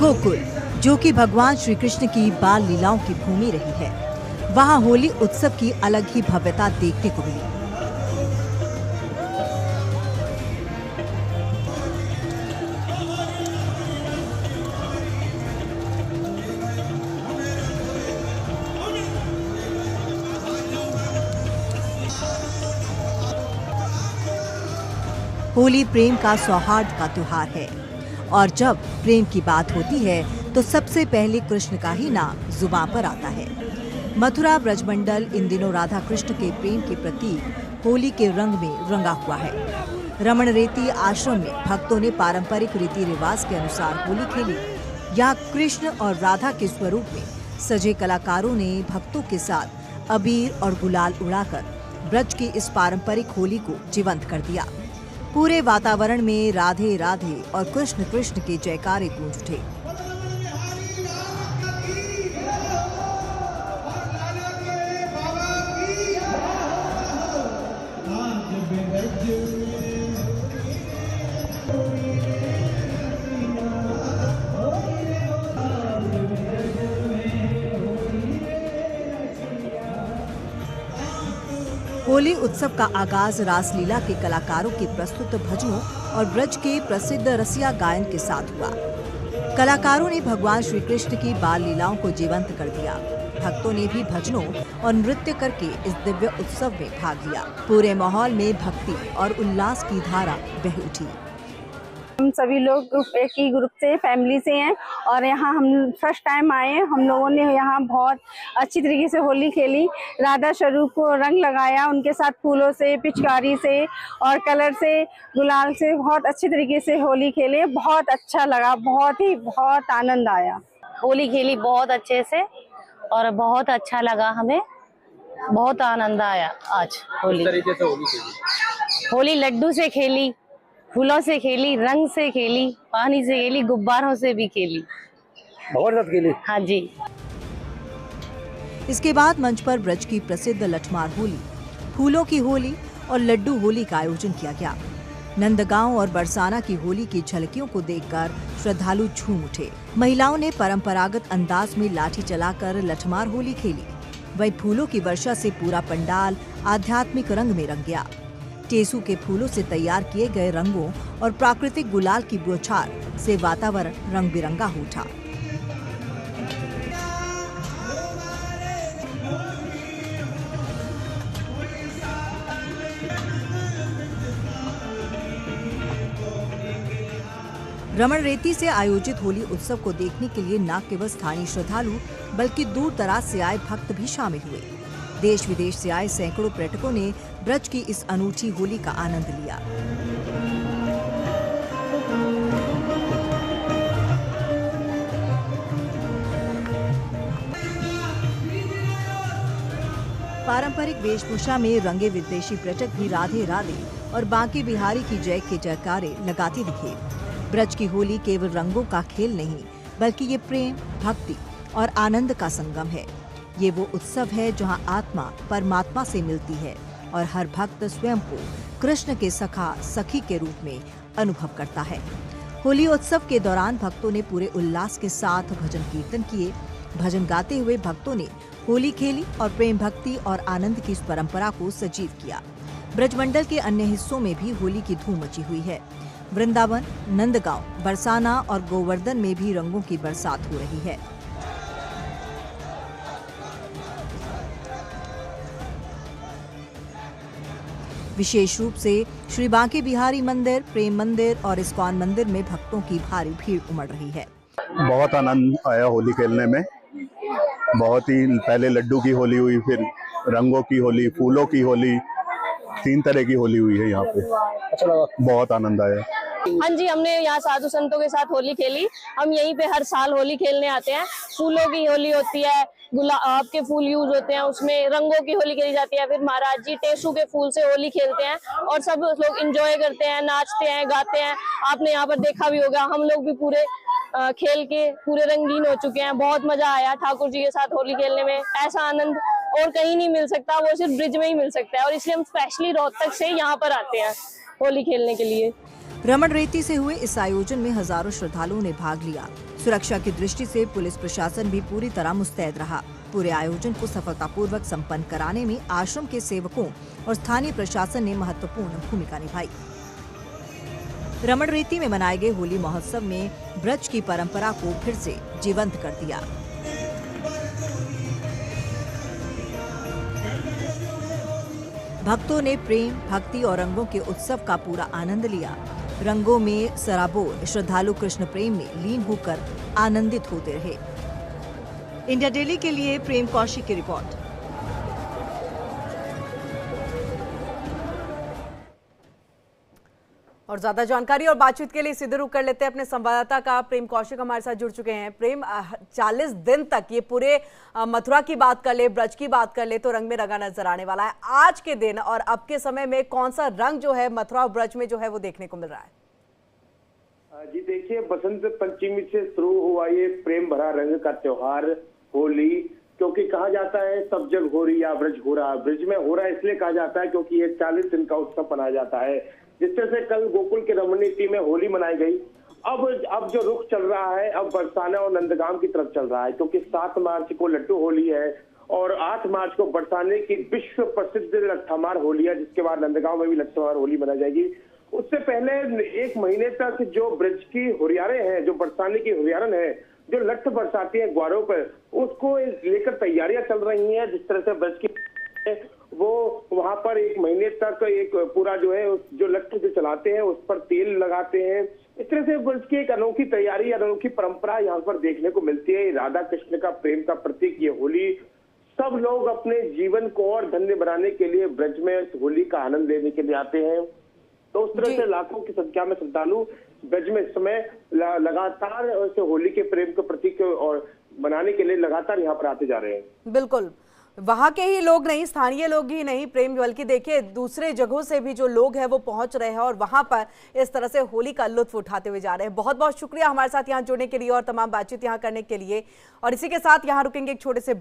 गोकुल, जो कि भगवान श्री कृष्ण की बाल लीलाओं की भूमि रही है, वहाँ होली उत्सव की अलग ही भव्यता देखने को मिली। होली प्रेम का सौहार्द का त्योहार है और जब प्रेम की बात होती है तो सबसे पहले कृष्ण का ही नाम जुबान पर आता है। मथुरा ब्रजमंडल इन दिनों राधा कृष्ण के प्रेम के प्रतीक होली के रंग में रंगा हुआ है। रमण रेती आश्रम में भक्तों ने पारंपरिक रीति रिवाज के अनुसार होली खेली। यहाँ कृष्ण और राधा के स्वरूप में सजे कलाकारों ने भक्तों के साथ अबीर और गुलाल उड़ाकर ब्रज की इस पारंपरिक होली को जीवंत कर दिया। पूरे वातावरण में राधे राधे और कृष्ण कृष्ण के जयकारे गूंज उठे। होली उत्सव का आगाज रासलीला के कलाकारों के प्रस्तुत भजनों और ब्रज के प्रसिद्ध रसिया गायन के साथ हुआ। कलाकारों ने भगवान श्री कृष्ण की बाल लीलाओं को जीवंत कर दिया। भक्तों ने भी भजनों और नृत्य करके इस दिव्य उत्सव में भाग लिया। पूरे माहौल में भक्ति और उल्लास की धारा बह उठी। हम सभी लोग एक ही ग्रुप से फैमिली से हैं और यहाँ हम फर्स्ट टाइम आए हैं। हम लोगों ने यहाँ बहुत अच्छी तरीके से होली खेली। राधा स्वरूप को रंग लगाया, उनके साथ फूलों से, पिचकारी से और कलर से, गुलाल से बहुत अच्छी तरीके से होली खेले। बहुत अच्छा लगा, बहुत आनंद आया। होली खेली बहुत अच्छे से और बहुत अच्छा लगा, हमें बहुत आनंद आया। आज होली तरीके से होली खेली। होली लड्डू से खेली, फूलों से खेली, रंग से खेली, पानी से खेली, गुब्बारों से भी खेली, बहुत साथ खेली। हाँ जी। इसके बाद मंच पर ब्रज की प्रसिद्ध लठमार होली, फूलों की होली और लड्डू होली का आयोजन किया गया। नंदगांव और बरसाना की होली की झलकियों को देखकर श्रद्धालु झूम उठे। महिलाओं ने परंपरागत अंदाज में लाठी चलाकर लठमार होली खेली। वही फूलों की वर्षा से पूरा पंडाल आध्यात्मिक रंग में रंग गया। टेसू के फूलों से तैयार किए गए रंगों और प्राकृतिक गुलाल की बौछार से वातावरण रंग बिरंगा हो उठा। रमण रेती से आयोजित होली उत्सव को देखने के लिए न केवल स्थानीय श्रद्धालु बल्कि दूर दराज से आए भक्त भी शामिल हुए। देश विदेश से आए सैकड़ों पर्यटकों ने ब्रज की इस अनूठी होली का आनंद लिया। पारंपरिक वेशभूषा में रंगे विदेशी पर्यटक भी राधे राधे और बांके बिहारी की जय के जयकारे लगाते दिखे। ब्रज की होली केवल रंगों का खेल नहीं, बल्कि ये प्रेम, भक्ति और आनंद का संगम है। ये वो उत्सव है जहां आत्मा परमात्मा से मिलती है और हर भक्त स्वयं को कृष्ण के सखा सखी के रूप में अनुभव करता है। होली उत्सव के दौरान भक्तों ने पूरे उल्लास के साथ भजन कीर्तन किए। भजन गाते हुए भक्तों ने होली खेली और प्रेम, भक्ति और आनंद की इस परंपरा को सजीव किया। ब्रजमंडल के अन्य हिस्सों में भी होली की धूम मची हुई है। वृंदावन, नंदगांव, बरसाना और गोवर्धन में भी रंगों की बरसात हो रही है। विशेष रूप से श्री बांके बिहारी मंदिर, प्रेम मंदिर और इस्कॉन मंदिर में भक्तों की भारी भीड़ उमड़ रही है। बहुत आनंद आया होली खेलने में। बहुत ही पहले लड्डू की होली हुई, फिर रंगों की होली, फूलों की होली, 3 तरह की होली हुई है यहाँ पे। अच्छा लगा, बहुत आनंद आया। हाँ जी, हमने यहाँ साधु संतों के साथ होली खेली। हम यहीं पे हर साल होली खेलने आते हैं। फूलों की होली होती है, गुलाब के फूल यूज होते हैं, उसमें रंगों की होली खेली जाती है। फिर महाराज जी टेसू के फूल से होली खेलते हैं और सब लोग एंजॉय करते हैं, नाचते हैं, गाते हैं। आपने यहाँ पर देखा भी होगा, हम लोग भी पूरे खेल के पूरे रंगीन हो चुके हैं। बहुत मजा आया ठाकुर जी के साथ होली खेलने में। ऐसा आनंद और कहीं नहीं मिल सकता, वो सिर्फ ब्रिज में ही मिल सकता है और इसलिए हम स्पेशली रोहतक से यहाँ पर आते हैं होली खेलने के लिए। रमण रेती से हुए इस आयोजन में हजारों श्रद्धालुओं ने भाग लिया। सुरक्षा की दृष्टि से पुलिस प्रशासन भी पूरी तरह मुस्तैद रहा। पूरे आयोजन को सफलतापूर्वक संपन्न कराने में आश्रम के सेवकों और स्थानीय प्रशासन ने महत्वपूर्ण भूमिका निभाई। रमण रेती में मनाए गए होली महोत्सव में ब्रज की परंपरा को फिर से जीवंत कर दिया। भक्तों ने प्रेम, भक्ति और रंगों के उत्सव का पूरा आनंद लिया। रंगों में सराबोर श्रद्धालु कृष्ण प्रेम में लीन होकर आनंदित होते रहे। इंडिया डेली के लिए प्रेम कौशिक की रिपोर्ट। और ज्यादा जानकारी और बातचीत के लिए सीधे रुख कर लेते हैं अपने संवाददाता का। प्रेम कौशिक हमारे साथ जुड़ चुके हैं। प्रेम, 40 दिन तक ये पूरे मथुरा की बात कर ले, ब्रज की बात कर ले तो रंग में रंगा नजर आने वाला है। आज के दिन और अब के समय में कौन सा रंग जो है मथुरा और ब्रज में जो है वो देखने को मिल रहा है? जी देखिए, बसंत पंचमी से शुरू हुआ ये प्रेम भरा रंग का त्योहार होली, क्योंकि कहा जाता है सब जग हो रही या ब्रज हो रहा। ब्रज में हो रहा है इसलिए कहा जाता है क्योंकि ये 40 दिन का उत्सव मनाया जाता है। जिस तरह से कल गोकुल के रमणीति में होली मनाई गई, अब जो रुख चल रहा है अब बरसाना और नंदगांव की तरफ चल रहा है, क्योंकि 7 मार्च को लड्डू होली है और 8 मार्च को बरसाने की विश्व प्रसिद्ध लट्ठामार होली है, जिसके बाद नंदगांव में भी लट्ठामार होली मनाई जाएगी। उससे पहले 1 महीने तक जो ब्रज की हुरियारें हैं, जो बरसाने की हुरियारन है, जो लट्ठ बरसाती है ग्वारों पर, उसको लेकर तैयारियां चल रही हैं। जिस तरह से ब्रज की वो वहां पर 1 महीने तक एक पूरा जो है जो लट्ठ जो चलाते हैं उस पर तेल लगाते हैं। इस तरह से ब्रज की एक अनोखी तैयारी, अनोखी परंपरा यहाँ पर देखने को मिलती है। राधा कृष्ण का प्रेम का प्रतीक ये होली, सब लोग अपने जीवन को और धन्य बनाने के लिए ब्रज में होली का आनंद लेने के लिए आते हैं। तो उस तरह से लाखों की संख्या में श्रद्धालु ब्रज में इस समय लगातार होली के प्रेम के प्रतीक और बनाने के लिए लगातार यहाँ पर आते जा रहे हैं। बिल्कुल, वहां के ही लोग नहीं, स्थानीय लोग ही नहीं प्रेम, बल्कि देखिए दूसरे जगहों से भी जो लोग हैं वो पहुंच रहे हैं और वहां पर इस तरह से होली का लुत्फ उठाते हुए जा रहे हैं। बहुत बहुत शुक्रिया हमारे साथ यहाँ जुड़ने के लिए और तमाम बातचीत यहाँ करने के लिए। और इसी के साथ यहाँ रुकेंगे एक छोटे से